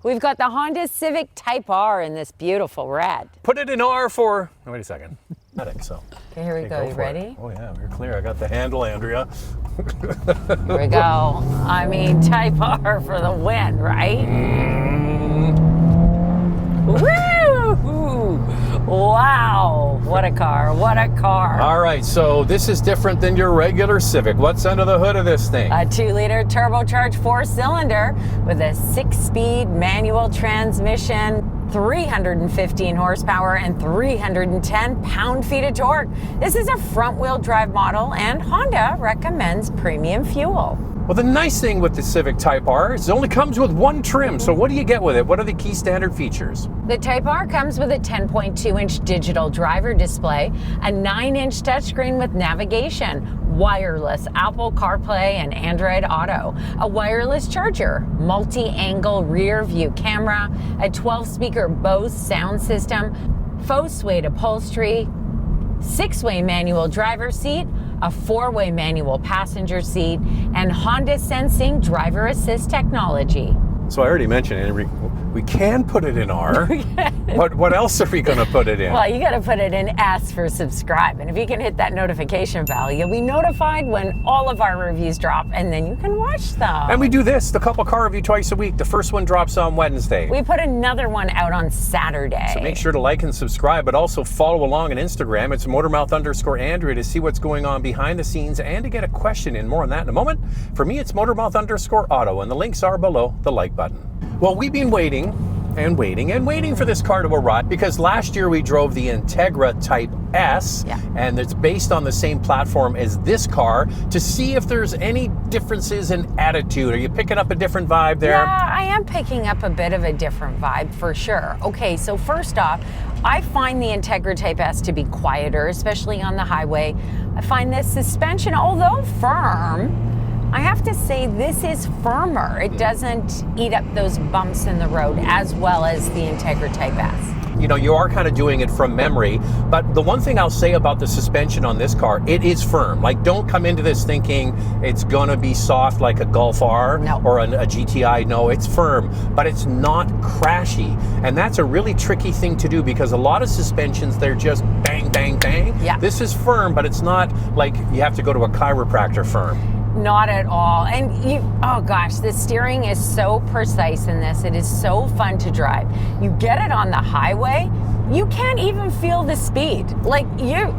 We've got the Honda Civic Type R in this beautiful red. Put it in R for, oh, wait a second. I think so. Okay, here we go. You ready? It. Oh yeah, you're clear. I got the handle, Andrea. Here we go. I mean, Type R for the win, right? Woo! Wow, what a car, what a car. All right, so this is different than your regular Civic. What's under the hood of this thing? A 2-liter turbocharged 4-cylinder with a 6-speed manual transmission, 315 horsepower and 310 pound-feet of torque. This is a front-wheel drive model, and Honda recommends premium fuel. Well, the nice thing with the Civic Type R is it only comes with one trim. So what do you get with it? What are the key standard features? The Type R comes with a 10.2-inch digital driver display, a 9-inch touchscreen with navigation, wireless Apple Carplay and Android Auto, a wireless charger, multi-angle rear view camera, a 12-speaker Bose sound system, faux suede upholstery, 6-way manual driver seat, a 4-way manual passenger seat, and Honda Sensing driver assist technology. So I already mentioned it. We can put it in R. What else are we going to put it in? Well, you got to put it in S for subscribe. And if you can hit that notification bell, you'll be notified when all of our reviews drop, and then you can watch them. And we do this, the couple car review twice a week. The first one drops on Wednesday. We put another one out on Saturday. So make sure to like and subscribe, but also follow along on Instagram. It's Motormouth_Andrea to see what's going on behind the scenes and to get a question in. More on that in a moment. For me, it's Motormouth_Auto, and the links are below the like button. Well, we've been waiting and waiting and waiting for this car to arrive because last year we drove the Integra Type S, and it's based on the same platform as this car, to see if there's any differences in attitude. Are you picking up a different vibe there? Yeah, I am picking up a bit of a different vibe for sure. Okay, so first off, I find the Integra Type S to be quieter, especially on the highway. I find this suspension, although firm, I have to say this is firmer. It doesn't eat up those bumps in the road as well as the Integra Type S. You know, you are kind of doing it from memory, but the one thing I'll say about the suspension on this car, it is firm. Like, don't come into this thinking it's gonna be soft like a Golf R or a GTI. No, it's firm, but it's not crashy. And that's a really tricky thing to do because a lot of suspensions, they're just bang, bang, bang. Yeah. This is firm, but it's not like you have to go to a chiropractor firm. Not at all. And oh gosh, the steering is so precise in this. It is so fun to drive. You get it on the highway, you can't even feel the speed. Like yeah,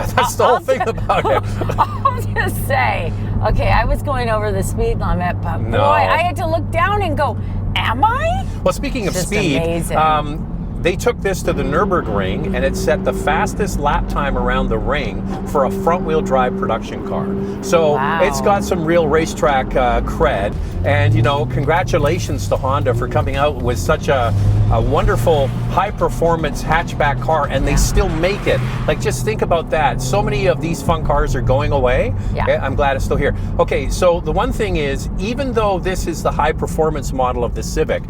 that's the whole thing about it. I'll just say, okay, I was going over the speed limit, but boy, I had to look down and go, am I? Well, speaking of speed, amazing. They took this to the Nürburgring and it set the fastest lap time around the ring for a front-wheel drive production car. So it's got some real racetrack cred. And, you know, congratulations to Honda for coming out with such a wonderful high-performance hatchback car, and they still make it. Like, just think about that. So many of these fun cars are going away. I'm glad it's still here. Okay, so the one thing is, even though this is the high-performance model of the Civic,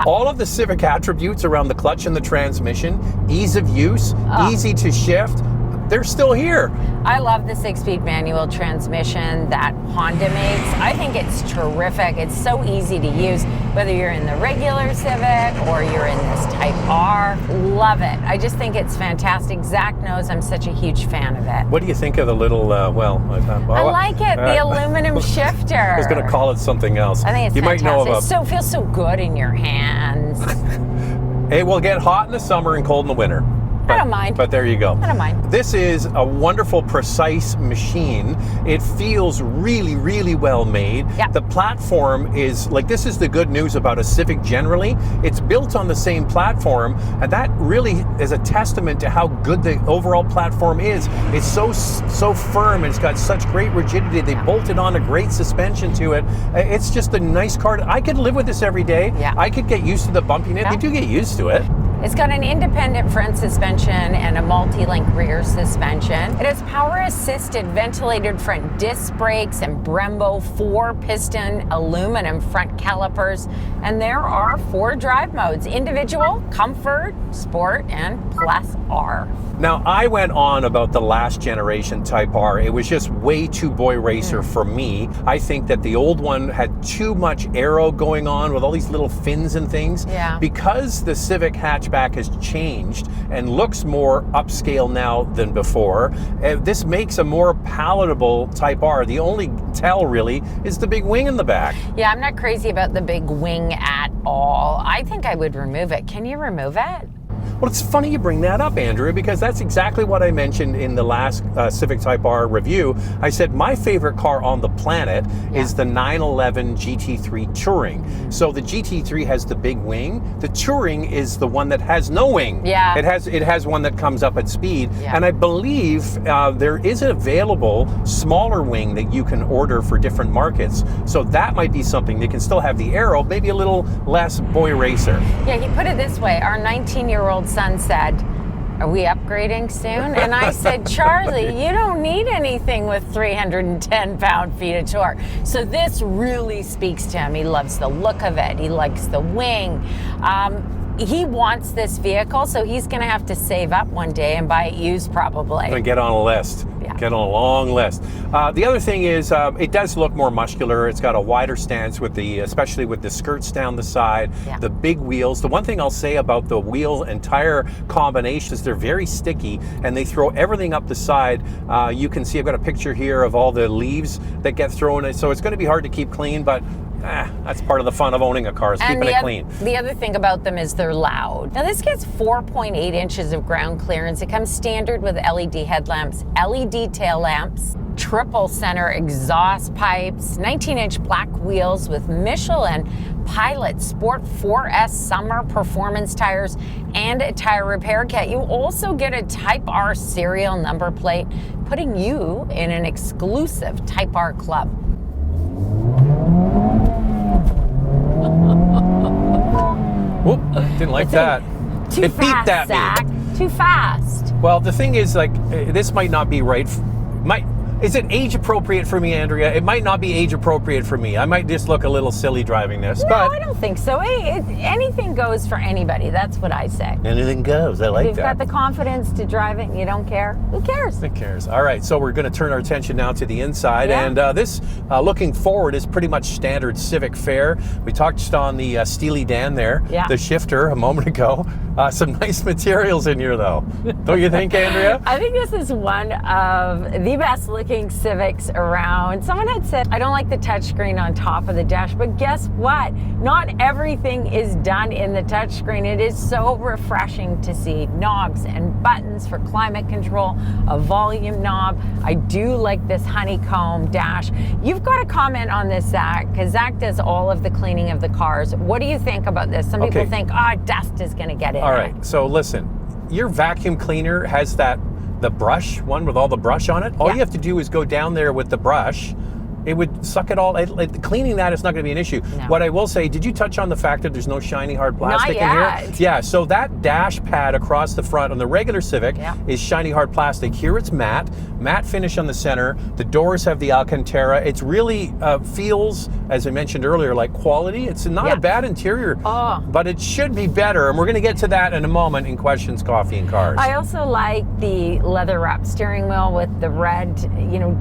all of the Civic attributes around the clutch and the transmission, ease of use, easy to shift, they're still here. I love the 6-speed manual transmission that Honda makes. I think it's terrific. It's so easy to use, whether you're in the regular Civic or you're in this Type R. Love it. I just think it's fantastic. Zach knows I'm such a huge fan of it. What do you think of the little, I like it, the aluminum shifter. I was going to call it something else. I think it's fantastic. Might know it feels so good in your hands. It will get hot in the summer and cold in the winter. I don't mind. But there you go. I don't mind. This is a wonderful, precise machine. It feels really, really well made. The platform is, like, this is the good news about a Civic generally. It's built on the same platform, and that really is a testament to how good the overall platform is. It's so firm, and it's got such great rigidity. They bolted on a great suspension to it. It's just a nice car. I could live with this every day. I could get used to the bumpiness. You do get used to it. It's got an independent front suspension and a multi-link rear suspension. It has power-assisted ventilated front disc brakes and Brembo 4-piston aluminum front calipers. And there are 4 drive modes: individual, comfort, sport, and plus R. Now, I went on about the last generation Type R. It was just way too boy racer for me. I think that the old one had too much aero going on with all these little fins and things. Yeah. Because the Civic hatchback has changed and looks more upscale now than before, this makes a more palatable Type R. The only tell really is the big wing in the back. Yeah, I'm not crazy about the big wing at all. I think I would remove it. Can you remove it? Well, it's funny you bring that up, Andrea, because that's exactly what I mentioned in the last Civic Type R review. I said my favorite car on the planet is the 911 GT3 Touring. So the GT3 has the big wing. The Touring is the one that has no wing. Yeah. It has one that comes up at speed. Yeah. And I believe there is an available smaller wing that you can order for different markets. So that might be something. They can still have the aero, maybe a little less boy racer. Yeah, he put it this way. Our 19-year-old son said, "Are we upgrading soon?" And I said, "Charlie, you don't need anything with 310 pound-feet of torque." So this really speaks to him. He loves the look of it. He likes the wing. He wants this vehicle, so he's going to have to save up one day and buy it used, probably. And get on a list. Yeah. Get on a long list. The other thing is, it does look more muscular. It's got a wider stance with especially with the skirts down the side, the big wheels. The one thing I'll say about the wheel and tire combination is they're very sticky, and they throw everything up the side. You can see I've got a picture here of all the leaves that get thrown. So it's going to be hard to keep clean, but that's part of the fun of owning a car, is keeping it clean. The other thing about them is they're loud. Now this gets 4.8 inches of ground clearance. It comes standard with LED headlamps, LED tail lamps, triple center exhaust pipes, 19-inch black wheels with Michelin Pilot Sport 4S Summer Performance tires, and a tire repair kit. You also get a Type R serial number plate, putting you in an exclusive Type R club. Whoop, didn't like that. Too fast, beeped at Zach. me. Too fast. Well, the thing is, like, this might not be right. Is it age appropriate for me, Andrea? It might not be age appropriate for me. I might just look a little silly driving this. No, but I don't think so. Anything goes for anybody. That's what I say. Anything goes. I like that. You've got the confidence to drive it and you don't care. Who cares? Who cares? All right, so we're going to turn our attention now to the inside. Yeah. And this, looking forward, is pretty much standard Civic fare. We touched on the Steely Dan there, the shifter a moment ago. Some nice materials in here, though. Don't you think, Andrea? I think this is one of the best looking Civics around. Someone had said, I don't like the touchscreen on top of the dash, but guess what? Not everything is done in the touchscreen. It is so refreshing to see knobs and buttons for climate control, a volume knob. I do like this honeycomb dash. You've got to comment on this, Zach, because Zach does all of the cleaning of the cars. What do you think about this? Some people think, dust is going to get in. All right, so listen, your vacuum cleaner has the brush one with all the brush on it. All you have to do is go down there with the brush. It would suck it all. Cleaning that is not going to be an issue. No. What I will say, did you touch on the fact that there's no shiny hard plastic in here? Yeah, so that dash pad across the front on the regular Civic is shiny hard plastic. Here it's matte finish on the center. The doors have the Alcantara. It's really feels, as I mentioned earlier, like quality. It's not a bad interior, but it should be better. And we're going to get to that in a moment in Questions, Coffee, and Cars. I also like the leather wrap steering wheel with the red,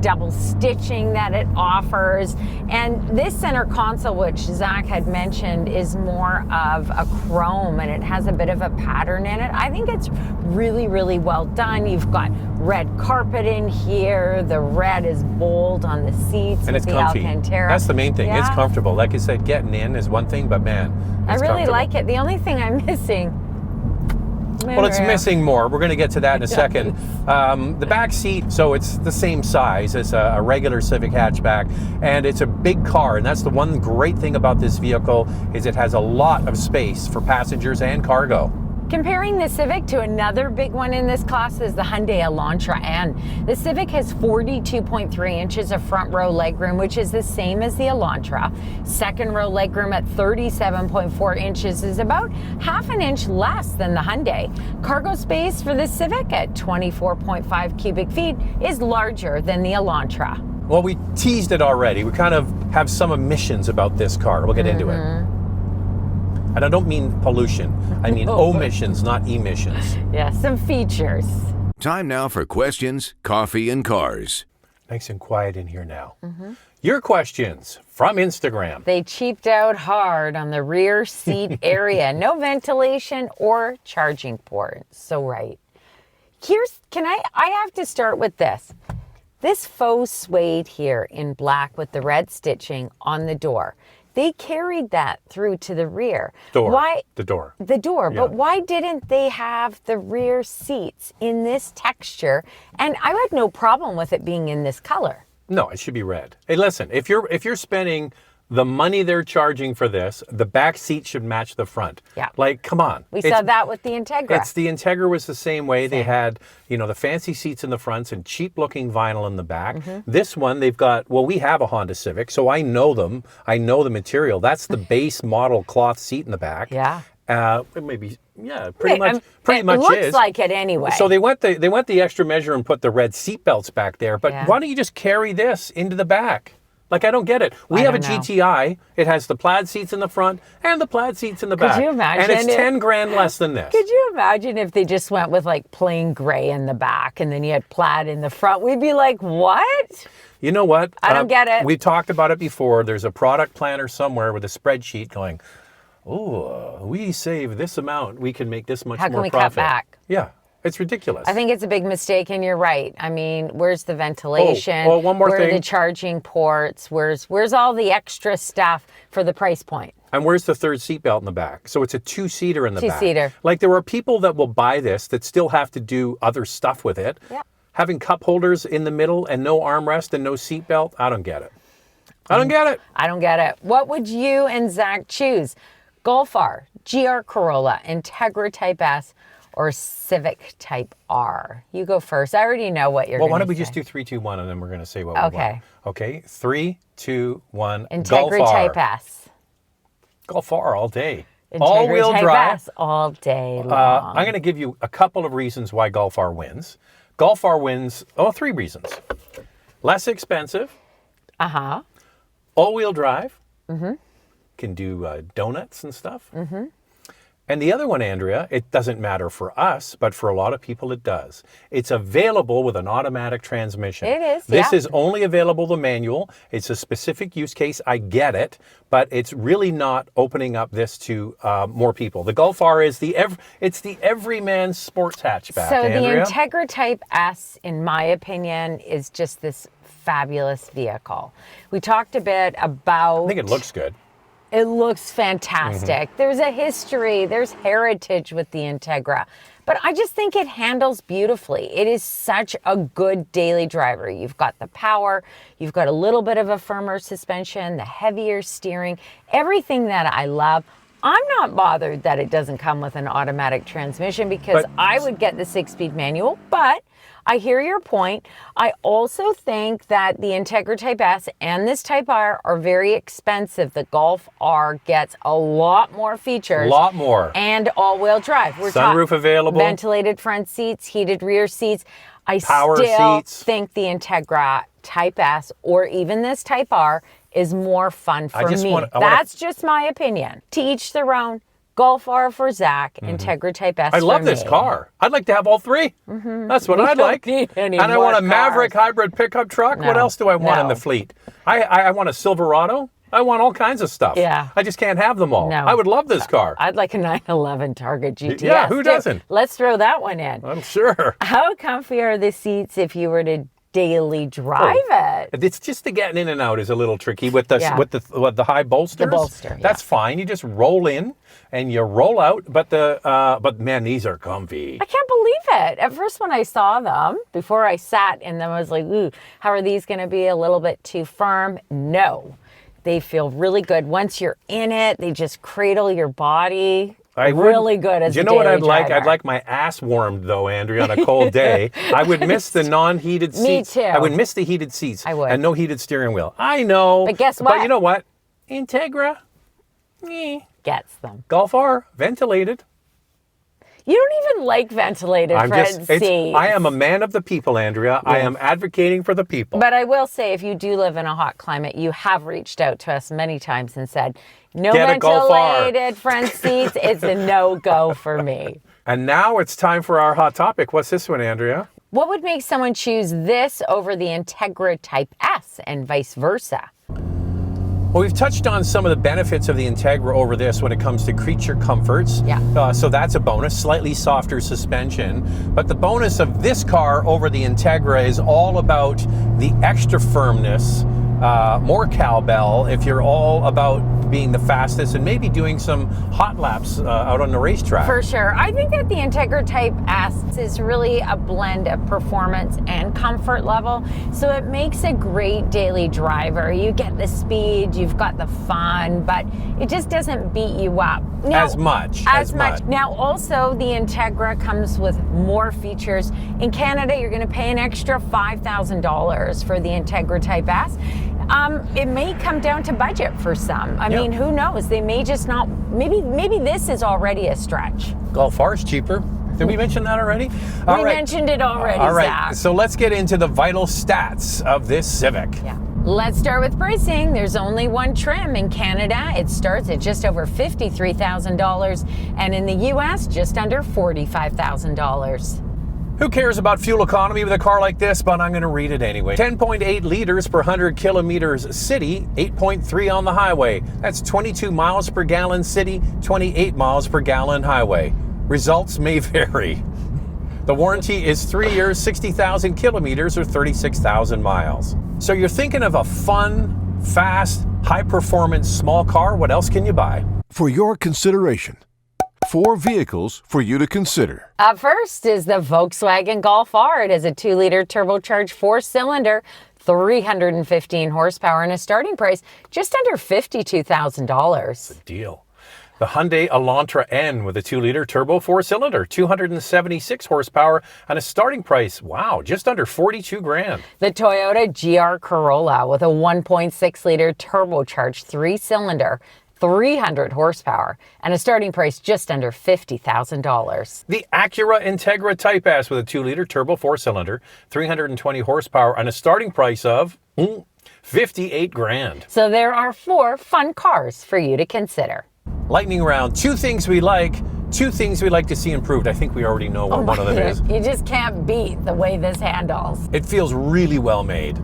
double stitching that it offers. And this center console, which Zach had mentioned, is more of a chrome and it has a bit of a pattern in it. I think it's really, really well done. You've got red carpet in here. The red is bold on the seats. And it's comfy. Alcantara. That's the main thing. It's comfortable. Like I said, getting in is one thing, but man, I really like it. The only thing I'm missing, well, it's missing more. We're going to get to that in a second. The back seat, so it's the same size as a regular Civic hatchback, and it's a big car, and that's the one great thing about this vehicle is it has a lot of space for passengers and cargo. Comparing the Civic to another big one in this class is the Hyundai Elantra N. The Civic has 42.3 inches of front row legroom, which is the same as the Elantra. Second row legroom at 37.4 inches is about half an inch less than the Hyundai. Cargo space for the Civic at 24.5 cubic feet is larger than the Elantra. Well, we teased it already. We kind of have some omissions about this car. We'll get into it. And I don't mean pollution. I mean omissions, not emissions. Yeah, some features. Time now for questions, coffee, and cars. Nice and quiet in here now. Your questions from Instagram. They cheaped out hard on the rear seat area. No ventilation or charging port. So right. I have to start with this. This faux suede here in black with the red stitching on the door. They carried that through to the rear. Why? The door. The door. Yeah. But why didn't they have the rear seats in this texture? And I had no problem with it being in this color. No, it should be red. Hey, listen, if you're spending the money they're charging for this, the back seat should match the front. Yeah. Like, come on. We saw that with the Integra. The Integra was the same way. They had, the fancy seats in the fronts and cheap looking vinyl in the back. This one, they've got, we have a Honda Civic, so I know them. I know the material. That's the base model cloth seat in the back. Yeah. Pretty much it looks like it anyway. So they went the extra measure and put the red seat belts back there. But why don't you just carry this into the back? Like, I don't get it. We have a GTI. It has the plaid seats in the front and the plaid seats in the back. Could you imagine? And it's 10 grand less than this. Could you imagine if they just went with like plain gray in the back and then you had plaid in the front? We'd be like, what? You know what? I don't get it. We talked about it before. There's a product planner somewhere with a spreadsheet going, we save this amount. We can make this much more profit. How can we cut back? Yeah. It's ridiculous. I think it's a big mistake, and you're right. I mean, where's the ventilation? One more Where thing. are the charging ports? Where's all the extra stuff for the price point? And where's the third seat belt in the back? So it's a two-seater in the back. Two-seater. Like, there are people that will buy this that still have to do other stuff with it. Yeah. Having cup holders in the middle and no armrest and no seat belt, I don't get it. I don't get it. What would you and Zach choose? Golf R, GR Corolla, Integra Type S, or Civic Type R? You go first. I already know what you're going to say. Well, why don't we just do 3, 2, 1, and then we're going to say what we want. Okay. 3, 2, 1. Integra Type S. Golf R all day. Integra All-wheel Type drive. S all day long. I'm going to give you a couple of reasons why Golf R wins. Golf R wins, 3 reasons. Less expensive. All-wheel drive. Can do donuts and stuff. And the other one, Andrea, it doesn't matter for us, but for a lot of people it does. It's available with an automatic transmission. It is, This is only available the manual. It's a specific use case. I get it, but it's really not opening up this to more people. The Golf R is it's the everyman's sports hatchback, So Andrea. the Integra Type S, in my opinion, is just this fabulous vehicle. We talked a bit about... I think it looks good. It looks fantastic. There's a history, there's heritage with the Integra, but I just think it handles beautifully. It is such a good daily driver. You've got the power, you've got a little bit of a firmer suspension, the heavier steering, everything that I love. I'm not bothered that it doesn't come with an automatic transmission because I would get the 6-speed manual, but I hear your point. I also think that the Integra Type S and this Type R are very expensive. The Golf R gets a lot more features. A lot more. And all-wheel drive. Sunroof available. Ventilated front seats, heated rear seats. Power still seats. think the Integra Type S or even this Type R is more fun for me. That's just my opinion. To each their own. Golf R for Zach, Integra Type S for me. I love this car. I'd like to have all 3. That's what I'd like. Need any and I more want a cars. Maverick hybrid pickup truck. What else do I want in the fleet? I want a Silverado. I want all kinds of stuff. Yeah. I just can't have them all. No. I would love this car. I'd like a 911 Target GTS. Yeah, who doesn't? Let's throw that one in. I'm sure. How comfy are the seats if you were to daily drive it? It's just the getting in and out is a little tricky with the high bolsters. The bolster, That's fine. You just roll in and you roll out. But man, these are comfy. I can't believe it. At first, when I saw them, before I sat in them, I was like, ooh, how are these going to be a little bit too firm? No. They feel really good. Once you're in it, they just cradle your body. really good as a you know what daily I'd like? driver. I'd like my ass warmed though, Andrea, on a cold day. I would miss the non-heated seats. Me too. I would miss the heated seats. I would. And no heated steering wheel. I know. But guess what? But you know what? Integra, Gets them. Golf R, ventilated. You don't even like ventilated front seats. I am a man of the people, Andrea. I am advocating for the people. But I will say, if you do live in a hot climate, you have reached out to us many times and said, no Get a Golf R. ventilated front seats. It's a no-go for me. And now it's time for our hot topic. What's this one, Andrea? What would make someone choose this over the Integra Type S and vice versa? Well, we've touched on some of the benefits of the Integra over this when it comes to creature comforts. Yeah. So that's a bonus, slightly softer suspension. But the bonus of this car over the Integra is all about the extra firmness, more cowbell if you're all about being the fastest and maybe doing some hot laps out on the racetrack. For sure. I think that the Integra Type S is really a blend of performance and comfort level. So it makes a great daily driver. You get the speed, you've got the fun, but it just doesn't beat you up. Now, As much. Now also the Integra comes with more features. In Canada, you're going to pay an extra $5,000 for the Integra Type S. It may come down to budget for some. I mean, who knows? They may just not. Maybe this is already a stretch. Golf R is cheaper. Did we mention that already? We mentioned it already, All right. Zach. So let's get into the vital stats of this Civic. Yeah. Let's start with pricing. There's only one trim in Canada. It starts at just over $53,000, and in the U.S., just under $45,000. Who cares about fuel economy with a car like this, but I'm going to read it anyway. 10.8 liters per 100 kilometers city, 8.3 on the highway. That's 22 miles per gallon city, 28 miles per gallon highway. Results may vary. The warranty is 3 years, 60,000 kilometers, or 36,000 miles. So you're thinking of a fun, fast, high-performance small car. What else can you buy? For your consideration, 4 vehicles for you to consider. Up first is the Volkswagen Golf R. It is a 2-liter turbocharged 4-cylinder, 315 horsepower, and a starting price just under $52,000. Deal. The Hyundai Elantra N with a 2-liter turbo 4-cylinder, 276 horsepower, and a starting price, wow, just under 42 grand. The Toyota GR Corolla with a 1.6-liter turbocharged 3-cylinder, 300 horsepower, and a starting price just under $50,000. The Acura Integra Type S with a 2-liter turbo 4-cylinder, 320 horsepower, and a starting price of 58 grand. So there are 4 fun cars for you to consider. Lightning round, 2 things we like, 2 things we'd like to see improved. I think we already know what one of them is. You just can't beat the way this handles. It feels really well made.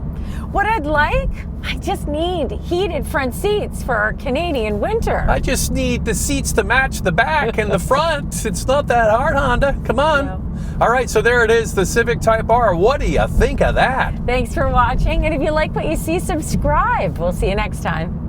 What I'd like, I just need heated front seats for our Canadian winter. I just need the seats to match the back and the front. It's not that hard, Honda. Come on. No. All right, so there it is, the Civic Type R. What do you think of that? Thanks for watching, and if you like what you see, subscribe. We'll see you next time.